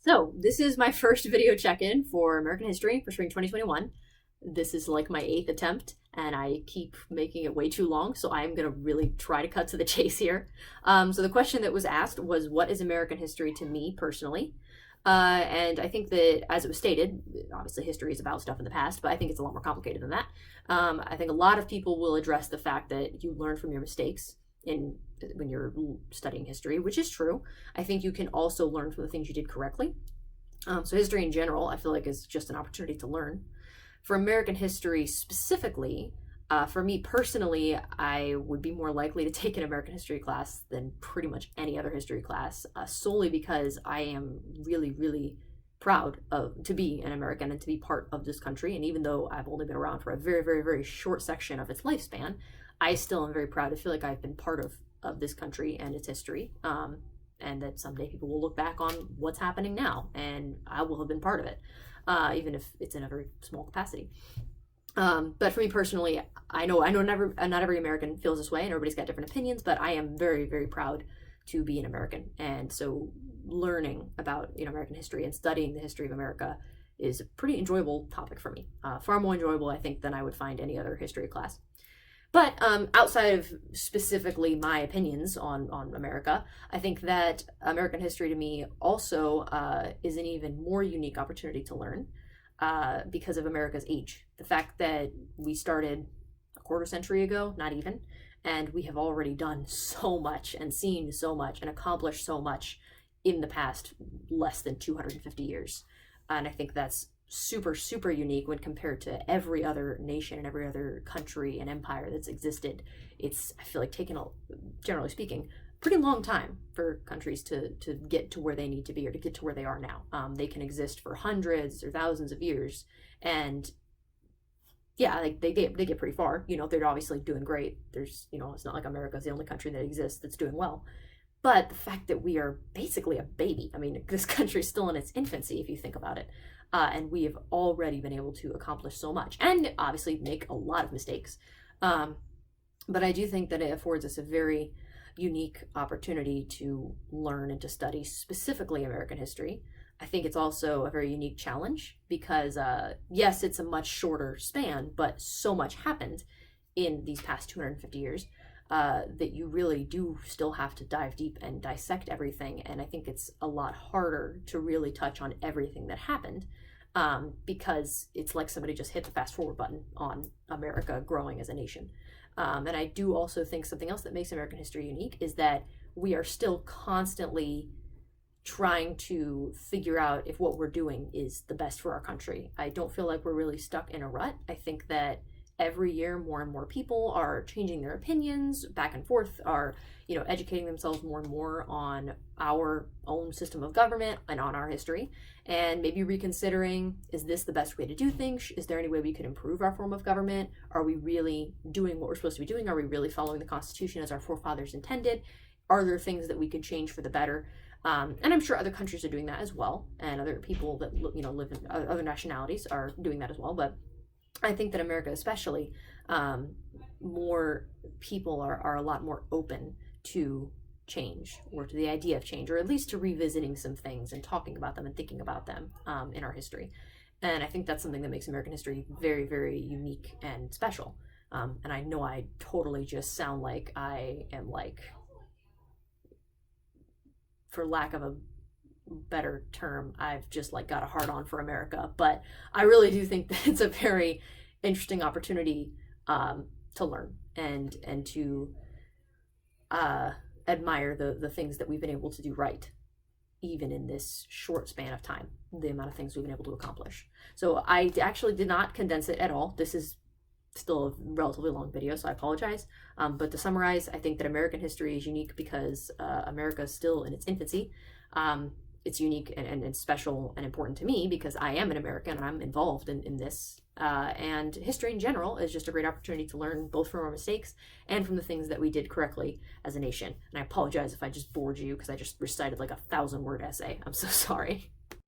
So this is my first video check-in for American history for spring 2021. This is like my 8th attempt, and I keep making it way too long, so I'm going to really try to cut to the chase here. So the question that was asked was, what is American history to me personally? And I think that, as it was stated, obviously history is about stuff in the past, but I think it's a lot more complicated than that. I think a lot of people will address the fact that you learn from your mistakes when you're studying history, which is true. I think you can also learn from the things you did correctly. So history in general, I feel like, is just an opportunity to learn. For American history specifically, for me personally, I would be more likely to take an American history class than pretty much any other history class, solely because I am really, really proud to be an American and to be part of this country. And even though I've only been around for a very, very, very short section of its lifespan, I still am very proud to feel like I've been part of this country and its history. And that someday people will look back on what's happening now, and I will have been part of it, even if it's in a very small capacity. But for me personally, I know not every American feels this way, and everybody's got different opinions, but I am very, very proud to be an American. And so learning about American history and studying the history of America is a pretty enjoyable topic for me. Far more enjoyable, I think, than I would find any other history class. But outside of specifically my opinions on America, I think that American history to me also is an even more unique opportunity to learn because of America's age. The fact that we started a quarter century ago, not even, and we have already done so much and seen so much and accomplished so much in the past less than 250 years. And I think that's super, super unique when compared to every other nation and every other country and empire that's existed. It's, I feel like, taken, generally speaking, a pretty long time for countries to get to where they need to be or to get to where they are now. They can exist for hundreds or thousands of years, and yeah, like they get pretty far. They're obviously doing great. There's, it's not like America's the only country that exists that's doing well. But the fact that we are basically a baby, I mean, this country's still in its infancy, if you think about it. And we have already been able to accomplish so much and obviously make a lot of mistakes. But I do think that it affords us a very unique opportunity to learn and to study specifically American history. I think it's also a very unique challenge because, yes, it's a much shorter span, but so much happened in these past 250 years. That you really do still have to dive deep and dissect everything. And I think it's a lot harder to really touch on everything that happened because it's like somebody just hit the fast forward button on America growing as a nation. And I do also think something else that makes American history unique is that we are still constantly trying to figure out if what we're doing is the best for our country. I don't feel like we're really stuck in a rut. I think that every year, more and more people are changing their opinions back and forth, are, educating themselves more and more on our own system of government and on our history, and maybe reconsidering, is this the best way to do things? Is there any way we could improve our form of government? Are we really doing what we're supposed to be doing? Are we really following the Constitution as our forefathers intended? Are there things that we could change for the better? And I'm sure other countries are doing that as well, and other people that, live in other nationalities are doing that as well, but I think that America especially, more people are a lot more open to change or to the idea of change, or at least to revisiting some things and talking about them and thinking about them in our history. And I think that's something that makes American history very, very unique and special. And I know I totally just sound like I am for lack of a better term, I've just got a hard on for America, but I really do think that it's a very interesting opportunity to learn and to admire the things that we've been able to do right, even in this short span of time, the amount of things we've been able to accomplish. So I actually did not condense it at all. This is still a relatively long video, so I apologize. But to summarize, I think that American history is unique because America is still in its infancy. It's unique and special and important to me because I am an American and I'm involved in this. And history in general is just a great opportunity to learn both from our mistakes and from the things that we did correctly as a nation. And I apologize if I just bored you because I just recited like a 1,000-word essay. I'm so sorry.